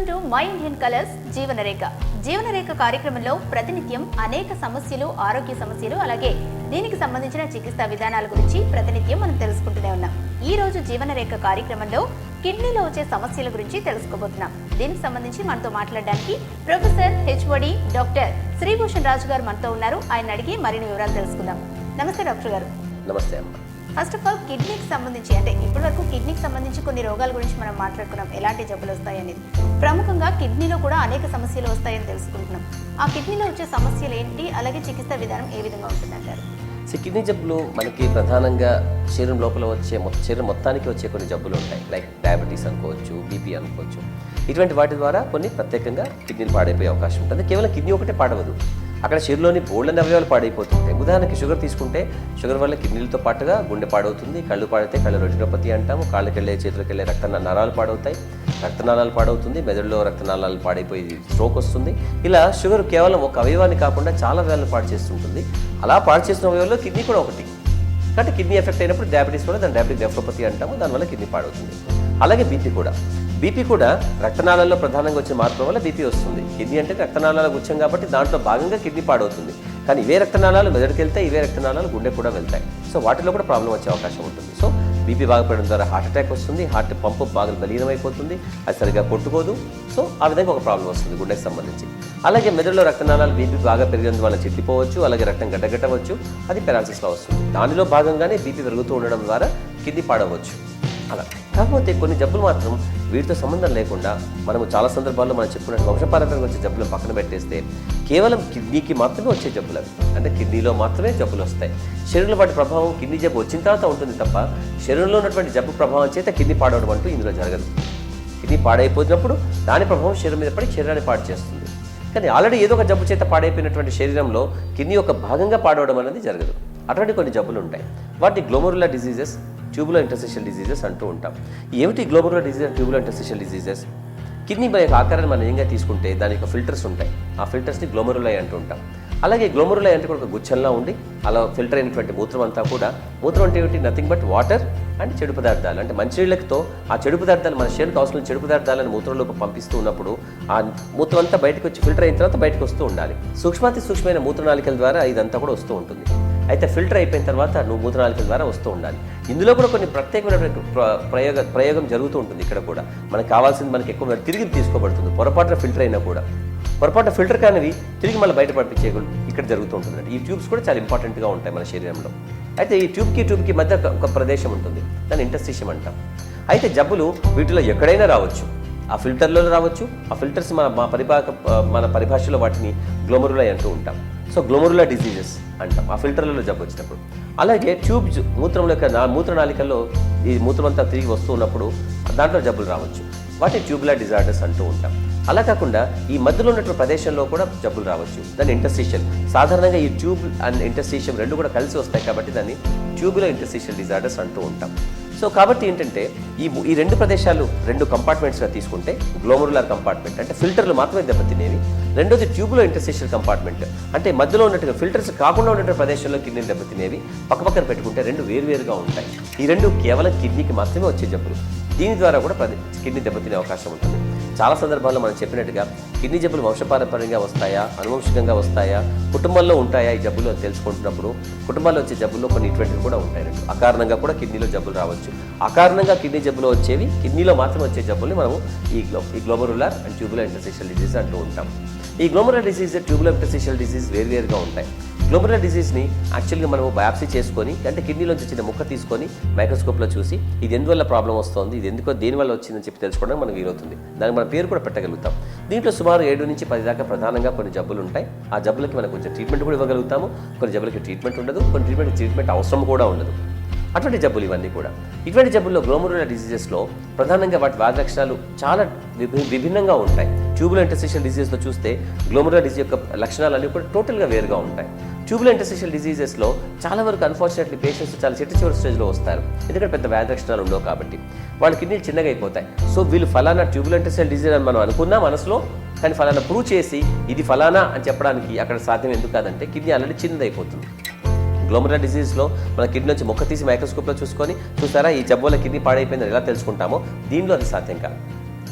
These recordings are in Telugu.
Welcome to my Indian colours Jeevanarekha. Jeevanarekha కార్యక్రమంలో ప్రతినిత్యం అనేక సమస్యలు, ఆరోగ్య సమస్యలు, అలాగే దీనికి సంబంధించిన చికిత్సా విధానాల గురించి ప్రతినిత్యం మనం తెలుసుకుంటూనే ఉన్నాం. ఈ రోజు జీవనరేఖ కార్యక్రమంలో కిడ్నీలో వచ్చే సమస్యల గురించి తెలుసుకోబోతున్నాం. దీనికి సంబంధించి మనతో మాట్లాడడానికి ప్రొఫెసర్ హెచ్ఓడి డాక్టర్ శ్రీభూషణ్ రాజు గారు మనతో ఉన్నారు. ఆయన అడిగి మరిన్ని వివరాలు తెలుసుకుందాం. నమస్తే డాక్టర్ గారు. నమస్తే అమ్మ. ఫస్ట్ ఆఫ్ ఆల్ కిడ్నీకి సంబంధించి ఇప్పటి వరకు కిడ్నీకి సంబంధించి కొన్ని రోగాల గురించి మనం మాట్లాడుకున్నాం, ఎలాంటి జబ్బులు వస్తాయనేది. ప్రముఖంగా కిడ్నీలో కూడా అనేక సమస్యలు వస్తాయని తెలుసుకుంటున్నాం. ఆ కిడ్నీలో వచ్చే సమస్యలు ఏంటి, అలాగే చికిత్సా విధానం ఏ విధంగా ఉంటుందంటారు? కిడ్నీ జబ్బులు మనకి ప్రధానంగా శరీరం లోపల వచ్చే శరీరం మొత్తానికి వచ్చే కొన్ని జబ్బులు ఉంటాయి. లైక్ డయాబెటీస్ అనుకోవచ్చు, బీపీ అనుకోవచ్చు. ఇటువంటి వాటి ద్వారా కొన్ని ప్రత్యేకంగా కిడ్నీలు పాడైపోయే అవకాశం ఉంటుంది. కేవలం కిడ్నీ ఒకటే పాడవదు, అక్కడ శరీరంలోని బోల్డెన్ అవయవాలు పాడైపోతుంటాయి. ఉదాహరణకి షుగర్ తీసుకుంటే షుగర్ వల్ల కిడ్నీలతో పాటుగా గుండె పాడవుతుంది, కళ్ళు పాడితే కళ్ళు రెటినోపతి అంటాము, కాళ్ళకి వెళ్ళే చేతులకు వెళ్ళే నరాలు పాడవుతాయి, రక్తనాళాలు పాడవుతుంది, మెదడులో రక్తనాళాలు పాడైపోయి స్ట్రోక్ వస్తుంది. ఇలా షుగర్ కేవలం ఒక అవయవాన్ని కాకుండా చాలా అవయవాలను పాడు చేస్తుంటుంది. అలా పాడు చేసిన అవయవాల్లో కిడ్నీ కూడా ఒకటి. కాబట్టి కిడ్నీ ఎఫెక్ట్ అయినప్పుడు డయాబెటీస్ కూడా దాని డయాబెటిక్ నెఫ్రోపతి అంటాము, దానివల్ల కిడ్నీ పాడవుతుంది. అలాగే బీపీ కూడా రక్తనాళాల్లో ప్రధానంగా వచ్చే మార్పు వల్ల బీపీ వస్తుంది. కిడ్నీ అంటే రక్తనాళాల గుచ్చం కాబట్టి దాంట్లో భాగంగా కిడ్నీ పాడవుతుంది. కానీ ఇవే రక్తనాళాలు మెదడుకి వెళ్తాయి, ఇవే రక్తనాళాలు గుండె కూడా వెళ్తాయి. సో వాటిలో కూడా ప్రాబ్లం వచ్చే అవకాశం ఉంటుంది. సో బీపీ బాగా పెరగడం ద్వారా హార్ట్ అటాక్ వస్తుంది, హార్ట్ పంపు బాగా బలీనమైపోతుంది, అది సరిగా కొట్టుకోదు. సో ఆ విధంగా ఒక ప్రాబ్లం వస్తుంది గుండెకి సంబంధించి. అలాగే మెదడులో రక్తనాళాలు బీపీ బాగా పెరిగినందు వల్ల చిట్లిపోవచ్చు, అలాగే రక్తం గడ్డగట్టవచ్చు, అది పెరాలసిస్లో వస్తుంది. దానిలో భాగంగానే బీపీ పెరుగుతూ ఉండడం ద్వారా కిడ్నీ పాడవచ్చు. అలా కాకపోతే కొన్ని జబ్బులు మాత్రం వీటితో సంబంధం లేకుండా మనము చాలా సందర్భాల్లో మనం చెప్పుకున్నట్టు వంశపారంపర్యంగా వచ్చే జబ్బులు పక్కన పెట్టేస్తే కేవలం కిడ్నీకి మాత్రమే వచ్చే జబ్బులు అవి. అంటే కిడ్నీలో మాత్రమే జబ్బులు వస్తాయి. శరీరంలో వాటి ప్రభావం కిడ్నీ జబ్బు వచ్చిన తర్వాత ఉంటుంది తప్ప శరీరంలో ఉన్నటువంటి జబ్బు ప్రభావం చేత కిడ్నీ పాడవడం అంటూ ఇందులో జరగదు. కిడ్నీ పాడైపోయినప్పుడు దాని ప్రభావం శరీరం మీద పడి శరీరాన్ని పాడు చేస్తుంది. కానీ ఆల్రెడీ ఏదో ఒక జబ్బు చేత పాడైపోయినటువంటి శరీరంలో కిడ్నీ ఒక భాగంగా పాడవడం అనేది జరగదు. అటువంటి కొన్ని జబ్బులు ఉంటాయి. వాటిని glomerular diseases, tubular interstitial diseases అంటూ ఉంటాం. ఏమిటి glomerular diseases, tubular interstitial diseases? Kidney యొక్క ఆకారాన్ని మనం ఏంగా తీసుకుంటే దాని యొక్క ఫిల్టర్స్ ఉంటాయి. ఆ ఫిల్టర్స్ని గ్లోమెరులై అంటూ ఉంటాం. అలాగే గ్లోమెరులై అంటే కూడా ఒక గుచ్చంలా ఉండి అలా ఫిల్టర్ అయినటువంటి మూత్రం అంతా కూడా, మూత్రం అంటే ఏమిటి? నథింగ్ బట్ వాటర్ అండ్ చెడు పదార్థాలు. అంటే మంచినీళ్ళతో ఆ చెడు పదార్థాలు మన శరీరానికి అవసరం చెడు పదార్థాలను మూత్రంలోకి పంపిస్తూ ఉన్నప్పుడు ఆ మూత్రం అంతా బయటకు వచ్చి ఫిల్టర్ అయిన తర్వాత బయటకు వస్తూ ఉండాలి. సూక్ష్మాతి సూక్ష్మమైన మూత్రనాళికల ద్వారా ఇదంతా కూడా వస్తూ ఉంటుంది. అయితే ఫిల్టర్ అయిపోయిన తర్వాత నువ్వు మూత్రనాళికల ద్వారా వస్తూ ఉండాలి. ఇందులో కూడా కొన్ని ప్రత్యేకమైనటువంటి ప్రయోగం జరుగుతూ ఉంటుంది. ఇక్కడ కూడా మనకు కావాల్సింది మనకి ఎక్కువ తిరిగి తీసుకోబడుతుంది. పొరపాటున ఫిల్టర్ అయినా కూడా పొరపాటున ఫిల్టర్ కానివి తిరిగి మళ్ళీ బయట పంపించేయగలరు. ఇక్కడ జరుగుతూ ఉంటుంది. ఈ ట్యూబ్స్ కూడా చాలా ఇంపార్టెంట్గా ఉంటాయి మన శరీరంలో. అయితే ఈ ట్యూబ్కి మధ్య ఒక ప్రదేశం ఉంటుంది, దాన్ని ఇంటర్స్టిషియం అంటాం. అయితే జబ్బులు వీటిలో ఎక్కడైనా రావచ్చు. ఆ ఫిల్టర్లో రావచ్చు. ఆ ఫిల్టర్స్ మన పరిభాషలో వాటిని గ్లోమెరులై అంటూ ఉంటాం. సో గ్లోమెరులర్ డిసీజెస్ అంటాం ఆ ఫిల్టర్లలో జబ్బు వచ్చినప్పుడు. అలాగే ట్యూబ్స్ మూత్రంలో మూత్రనాళికల్లో ఈ మూత్రం అంతా తిరిగి వస్తూ ఉన్నప్పుడు దాంట్లో జబ్బులు రావచ్చు. వాటిని ట్యూబులర్ డిజార్డర్స్ అంటూ ఉంటాం. అలా కాకుండా ఈ మధ్యలో ఉన్నటువంటి ప్రదేశంలో కూడా జబ్బులు రావచ్చు. దాన్ని ఇంటర్స్టిషియల్. సాధారణంగా ఈ ట్యూబ్ అండ్ ఇంటర్స్టిషియం రెండు కూడా కలిసి వస్తాయి కాబట్టి దాన్ని ట్యూబులర్ ఇంటర్స్టిషియల్ డిజార్డర్స్ అంటూ ఉంటాం. సో కాబట్టి ఏంటంటే ఈ రెండు ప్రదేశాలు రెండు కంపార్ట్మెంట్స్గా తీసుకుంటే గ్లోమెరులర్ కంపార్ట్మెంట్ అంటే ఫిల్టర్లు మాత్రమే దెబ్బతినేవి. రెండోది ట్యూబులో ఇంటర్స్టిషియల్ కంపార్ట్మెంట్ అంటే మధ్యలో ఉన్నట్టుగా ఫిల్టర్స్ కాకుండా ఉన్నటువంటి ప్రదేశంలో కిడ్నీలు దెబ్బతినేవి. పక్కపక్కన పెట్టుకుంటే రెండు వేరువేరుగా ఉంటాయి. ఈ రెండు కేవలం కిడ్నీకి మాత్రమే వచ్చే జబ్బులు. దీని ద్వారా కూడా కిడ్నీ దెబ్బతినే అవకాశం ఉంటుంది. చాలా సందర్భాల్లో మనం చెప్పినట్టుగా కిడ్నీ జబ్బులు వంశపారంపర్యంగా వస్తాయా, అనువంశికంగా వస్తాయా, కుటుంబంలో ఉంటాయా ఈ జబ్బులు అని తెలుసుకుంటున్నప్పుడు కుటుంబాల్లో వచ్చే జబ్బుల్లో కొన్ని ఇటువంటివి కూడా ఉంటాయి. అకారణంగా కూడా కిడ్నీలో జబ్బులు రావచ్చు. అకారణంగా కిడ్నీ జబ్బులు వచ్చేవి కిడ్నీలో మాత్రం వచ్చే జబ్బుల్ని మనము ఈ glomerular and tubular interstitial disease అంటూ ఉంటాం. ఈ glomerular disease, tubular interstitial disease వేరువేరుగా ఉంటాయి. గ్లోమెరులర్ డిసీజ్ని యాక్చువల్గా మనము బయాప్సీ చేసుకొని అంటే కిడ్నీలోంచి చిన్న ముక్క తీసుకొని మైక్రోస్కోప్లో చూసి ఇది ఎందువల్ల ప్రాబ్లం వస్తుంది, ఇది ఎందుకో దేనివల్ల వచ్చిందని చెప్పి తెలుసుకోవడానికి మనకు వీలవుతుంది. దానికి మన పేరు కూడా పెట్టగలుగుతాం. దీంట్లో సుమారు 7 నుంచి 10 దాకా ప్రధానంగా కొన్ని జబ్బులు ఉంటాయి. ఆ జబ్బులకి మనం కొంచెం ట్రీట్మెంట్ కూడా ఇవ్వగలుగుతాము. కొన్ని జబ్బులకి ట్రీట్మెంట్ ఉండదు, కొన్ని ట్రీట్మెంట్ అవసరం కూడా ఉండదు. అటువంటి జబ్బులు ఇవన్నీ కూడా. ఇటువంటి జబ్బుల్లో గ్లోమెరులర్ డిసీజెస్లో ప్రధానంగా వాటి వ్యాధి లక్షణాలు చాలా విభిన్నంగా ఉంటాయి. ట్యూబులర్ ఇంటర్స్టిషియల్ డిసీజెస్లో చూస్తే గ్లోమెరులర్ డిసీజ్ యొక్క లక్షణాలన్నీ కూడా టోటల్గా వేరుగా ఉంటాయి. ట్యూబులర్ ఇంటర్స్టిషియల్ డిసీజెస్లో చాలా వరకు అన్ఫార్చునేట్లీ పేషెంట్స్ చాలా చివరి స్టేజ్లో వస్తారు. ఎందుకంటే పెద్ద వ్యాధి లక్షణాలు ఉండవు కాబట్టి వాళ్ళ కిడ్నీలు చిన్నగా అయిపోతాయి. సో వీళ్ళు ఫలానా ట్యూబులర్ ఇంటర్స్టిషియల్ డిసీజ్ అని మనం అనుకున్నా మనసులో, కానీ ఫలానా ప్రూవ్ చేసి ఇది ఫలానా అని చెప్పడానికి అక్కడ సాధ్యం ఎందుకు కాదంటే కిడ్నీ ఆల్రెడీ చిన్నదైపోతుంది. గ్లోమెరులర్ డిసీజ్లో మన కిడ్నీ నుంచి మొక్క తీసి మైక్రోస్కోప్లో చూసారా ఈ జబ్బు వల్ల కిడ్నీ పాడైపోయిందని ఎలా తెలుసుకుంటామో దీనిలో అది సాధ్యం కాదు.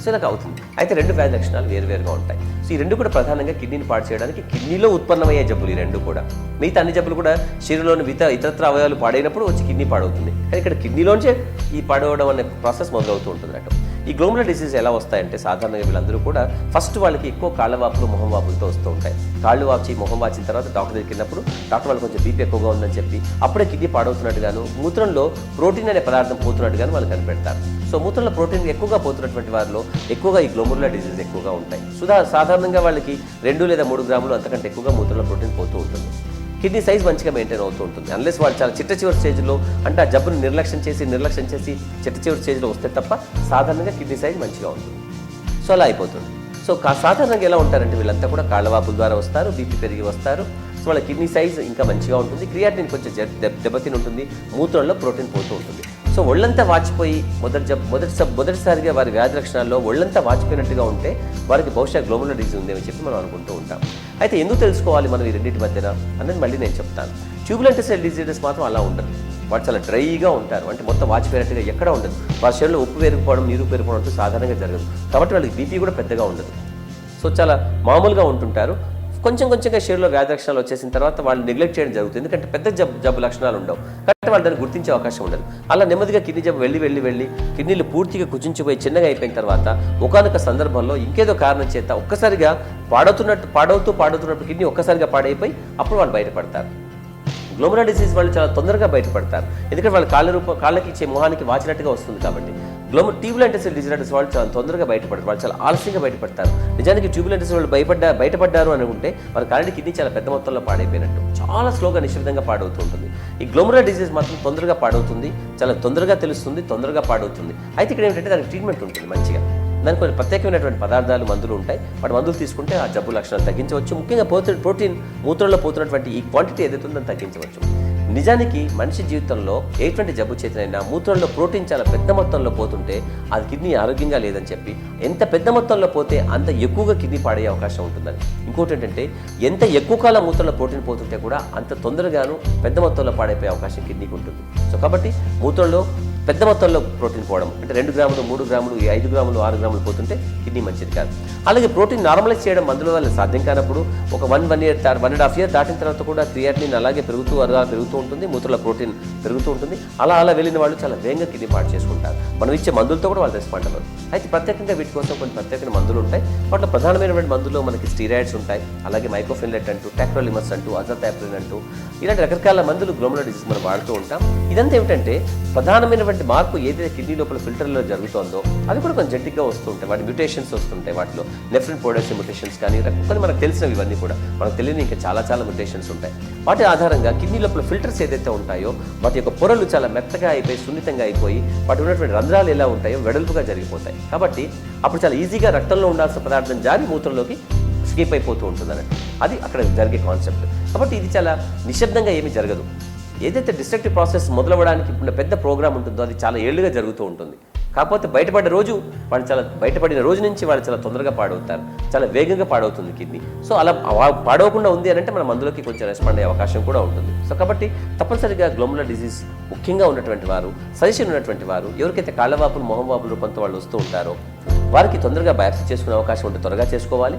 సో ఇలాగ అవుతుంది. అయితే 2 వ్యాధి లక్షణాలు వేరువేరుగా ఉంటాయి. సో ఈ 2 కూడా ప్రధానంగా కిడ్నీని పాడు చేయడానికి కిడ్నీలో ఉత్పన్నమయ్యే జబ్బులు ఈ 2 కూడా. మిగతా అన్ని జబ్బులు కూడా శరీరంలోని ఇతరత్ర అవయవాలు పాడైనప్పుడు వచ్చి కిడ్నీ పాడవుతుంది. కానీ ఇక్కడ కిడ్నీలోంచే ఈ పాడవడం అనే ప్రాసెస్ మొదలవుతూ ఉంటుంది అన్నట్టు. ఈ గ్లోమరులర్ డిసీజ్ ఎలా వస్తాయంటే సాధారణంగా వీళ్ళందరూ కూడా ఫస్ట్ వాళ్ళకి ఎక్కువ కాళ్ళ వాపులు మొహం వాపులతో వస్తూ ఉంటాయి. కాళ్ళు వాచి మొహం వాచిన తర్వాత డాక్టర్ దగ్గరికి వెళ్ళినప్పుడు డాక్టర్ వాళ్ళు కొంచెం బీపీ ఎక్కువగా ఉందని చెప్పి అప్పుడే కిడ్నీ పాడవుతున్నట్టుగాను మూత్రంలో ప్రోటీన్ అనే పదార్థం పోతున్నట్టుగాను వాళ్ళు కనిపెడతారు. సో మూత్రంలో ప్రోటీన్ ఎక్కువగా పోతున్నటువంటి వారిలో ఎక్కువగా ఈ గ్లోమరులర్ డిసీజ్ ఎక్కువగా ఉంటాయి. సాధారణంగా వాళ్ళకి 2 లేదా 3 గ్రాములు అంతకంటే ఎక్కువగా మూత్రంలో ప్రోటీన్ పోతూ ఉంటుంది. కిడ్నీ సైజ్ మంచిగా మెయింటైన్ అవుతూ ఉంటుంది. అన్లెస్ వాళ్ళు చాలా చిట్ట చివరి స్టేజ్లో అంటే ఆ జబ్బును నిర్లక్ష్యం చేసి చిట్ట చివరి స్టేజ్లో వస్తే తప్ప సాధారణంగా కిడ్నీ సైజ్ మంచిగా ఉంటుంది. సో అలా అయిపోతుంది. సో సాధారణంగా ఎలా ఉంటారంటే వీళ్ళంతా కూడా కాళ్ళవాపుల ద్వారా వస్తారు, బీపీ పెరిగి వస్తారు. సో వాళ్ళ కిడ్నీ సైజ్ ఇంకా మంచిగా ఉంటుంది, క్రియాటిన్ కొంచెం దెబ్బతిని ఉంటుంది, మూత్రంలో ప్రోటీన్ పోతూ ఉంటుంది. సో ఒళ్ళంతా వాచిపోయి మొదటిసారిగా వారి వ్యాధి లక్షణాల్లో ఒళ్ళంతా వాచిపోయినట్టుగా ఉంటే వారికి బహుశా గ్లోమరులర్ డిసీజ్ ఉందేమని చెప్పి మనం అనుకుంటూ ఉంటాం. అయితే ఎందుకు తెలుసుకోవాలి మనం ఈ రెండింటి మధ్యన అన్నది మళ్ళీ నేను చెప్తాను. ట్యూబులర్ ఇంటెస్టైనల్ డిసీజెస్ మాత్రం అలా ఉండదు. వాడు చాలా డ్రైగా ఉంటారు, అంటే మొత్తం వాచిపోయినట్టుగా ఎక్కడ ఉండదు. వారి శరీరంలో ఉప్పు పేరుకుపోవడం, నీరు పేరుకుపోవడం అంటూ సాధారణంగా జరగదు. కాబట్టి వాళ్ళకి బీపీ కూడా పెద్దగా ఉండదు. సో చాలా మామూలుగా ఉంటుంటారు. కొంచెంగా శరీరంలో వ్యాధి లక్షణాలు వచ్చేసిన తర్వాత వాళ్ళు నెగ్లెక్ట్ చేయడం జరుగుతుంది. ఎందుకంటే పెద్ద జబ్బు లక్షణాలు ఉండవు కాబట్టి వాళ్ళు దాన్ని గుర్తించే అవకాశం ఉండదు. అలా నెమ్మదిగా కిడ్నీ జబ్బు వెళ్ళి కిడ్నీలు పూర్తిగా కుచించిపోయి చిన్నగా అయిపోయిన తర్వాత ఒకానొక సందర్భంలో ఇంకేదో కారణం చేత ఒక్కసారిగా పాడవుతున్నప్పుడు కిడ్నీ ఒక్కసారిగా పాడైపోయి అప్పుడు వాళ్ళు బయటపడతారు. గ్లోమరులర్ డిసీజ్ వాళ్ళు చాలా తొందరగా బయటపడతారు. ఎందుకంటే వాళ్ళ కాళ్ళకి ఇచ్చే మొహానికి వాచినట్టుగా వస్తుంది కాబట్టి. ట్యూబులర్ ఇంటెస్టైనల్ డిసీజ్ వాళ్ళు చాలా తొందరగా బయటపడతారు, వాళ్ళు చాలా ఆలస్యంగా బయటపడతారు. నిజానికి ట్యూబులర్ ఇంటెస్టైనల్ వాళ్ళు బయటపడ్డారు అనుకుంటే వాళ్ళకి ఆల్రెడీ కిడ్నీ చాలా పెద్ద మొత్తంలో పాడైపోయినట్టు, చాలా స్లోగా నిశ్శబ్దంగా పాడవుతూ ఉంటుంది. ఈ గ్లోమరులర్ డిసీజ్ మాత్రం తొందరగా పాడవుతుంది, చాలా తొందరగా తెలుస్తుంది, తొందరగా పాడవుతుంది. అయితే ఇక్కడ ఏంటంటే దానికి ట్రీట్మెంట్ ఉంటుంది మంచిగా. దానికి కొన్ని ప్రత్యేకమైనటువంటి పదార్థాలు, మందులు ఉంటాయి. వాటి మందులు తీసుకుంటే ఆ జబ్బు లక్షణాలు తగ్గించవచ్చు. ముఖ్యంగా ప్రోటీన్ మూత్రంలో పోతున్నటువంటి ఈ క్వాంటిటీ ఏదైతే ఉందో తగ్గించవచ్చు. నిజానికి మనిషి జీవితంలో ఎటువంటి జబ్బు చేతనైనా మూత్రంలో ప్రోటీన్ చాలా పెద్ద మొత్తంలో పోతుంటే అది కిడ్నీ ఆరోగ్యంగా లేదని చెప్పి, ఎంత పెద్ద మొత్తంలో పోతే అంత ఎక్కువగా కిడ్నీ పాడయ్యే అవకాశం ఉంటుందని. ఇంకోటి ఏంటంటే ఎంత ఎక్కువ కాలం మూత్రంలో ప్రోటీన్ పోతుంటే కూడా అంత తొందరగాను పెద్ద మొత్తంలో పాడైపోయే అవకాశం కిడ్నీకి ఉంటుంది. సో కాబట్టి మూత్రంలో పెద్ద మొత్తంలో ప్రోటీన్ పోవడం అంటే 2 గ్రాములు, 3 గ్రాములు, 5 గ్రాములు, 6 గ్రాములు పోతుంటే కిడ్నీ మంచిది కాదు. అలాగే ప్రోటీన్ నార్మలైజ్ చేయడం మందుల వల్ల సాధ్యం కానప్పుడు ఒక 1.5 year 1.5 year దాటిన తర్వాత కూడా క్రియాటినిన్ అలాగే పెరుగుతూ ఉంటుంది, మూత్రంలో ప్రోటీన్ పెరుగుతూ ఉంటుంది. అలా వెళ్ళిన వాళ్ళు చాలా వేగంగా కిడ్నీ పాడు చేసుకుంటారు. మనం ఇచ్చే మందులతో కూడా వాళ్ళు రెస్పాండ్ అవ్వరు. అయితే ప్రత్యేకంగా వీటి కోసం కొన్ని ప్రత్యేకమైన మందులు ఉంటాయి. వాటిలో ప్రధానమైనటువంటి మందుల్లో మనకి స్టీరాయిడ్స్ ఉంటాయి, అలాగే మైకోఫిన్లెట్ అంటూ, టాక్రోలిమస్ అంటూ, అజాథాప్రిన్ అంటూ ఇలాంటి రకరకాల మందులు గ్లోమరులర్ డిసీజ్ మనం వాడుతూ ఉంటాం. ఇదంతా ఏమిటంటే ప్రధానమైనటువంటి మార్పు ఏదైతే కిడ్నీ లోపల ఫిల్టర్లో జరుగుతుందో అది కూడా కొంచెం జెంటిక్గా వస్తూ ఉంటాయి. వాటి మ్యూటేషన్స్ వస్తుంటాయి. వాటిలో నెఫ్రిన్ పొడక్స్ మ్యూటేషన్స్ కానీ కొన్ని మనకు తెలిసినవి, ఇవన్నీ కూడా మనకు తెలియని ఇంకా చాలా మ్యూటేషన్స్ ఉంటాయి. వాటి ఆధారంగా కిడ్నీ లోపల ఫిల్టర్స్ ఏదైతే ఉంటాయో వాటి యొక్క పొరలు చాలా మెత్తగా అయిపోయి సున్నితంగా అయిపోయి వాటి ఉన్నటువంటి రంధ్రాలు ఎలా ఉంటాయో వెడల్పుగా జరిగిపోతాయి. కాబట్టి అప్పుడు చాలా ఈజీగా రక్తంలో ఉండాల్సిన పదార్థం జారి మూత్రంలోకి స్కిప్ అయిపోతూ ఉంటుంది అన్నట్టు. అది అక్కడ జరిగే కాన్సెప్ట్. కాబట్టి ఇది చాలా నిశ్శబ్దంగా ఏమీ జరగదు. ఏదైతే డిస్ట్రక్టివ్ ప్రాసెస్ మొదలవ్వడానికి ఇప్పుడు పెద్ద ప్రోగ్రామ్ ఉంటుందో అది చాలా ఏళ్లుగా జరుగుతూ ఉంటుంది. కాకపోతే బయటపడిన రోజు నుంచి వాళ్ళు చాలా తొందరగా పాడవుతారు, చాలా వేగంగా పాడవుతుంది కిడ్నీ. సో అలా పాడవకుండా ఉంది అని అంటే మన మందులోకి కొంచెం రెస్పాండ్ అయ్యే అవకాశం కూడా ఉంటుంది. సో కాబట్టి తప్పనిసరిగా గ్లోమరులర్ డిసీజ్ ముఖ్యంగా ఉన్నటువంటి వారు, సజెషన్ ఉన్నటువంటి వారు, ఎవరికైతే కాళ్ళవాపులు మొహం వాపుల రూపంతో వాళ్ళు వస్తూ ఉంటారో వారికి తొందరగా బయాప్సీ చేసుకునే అవకాశం ఉంటే త్వరగా చేసుకోవాలి.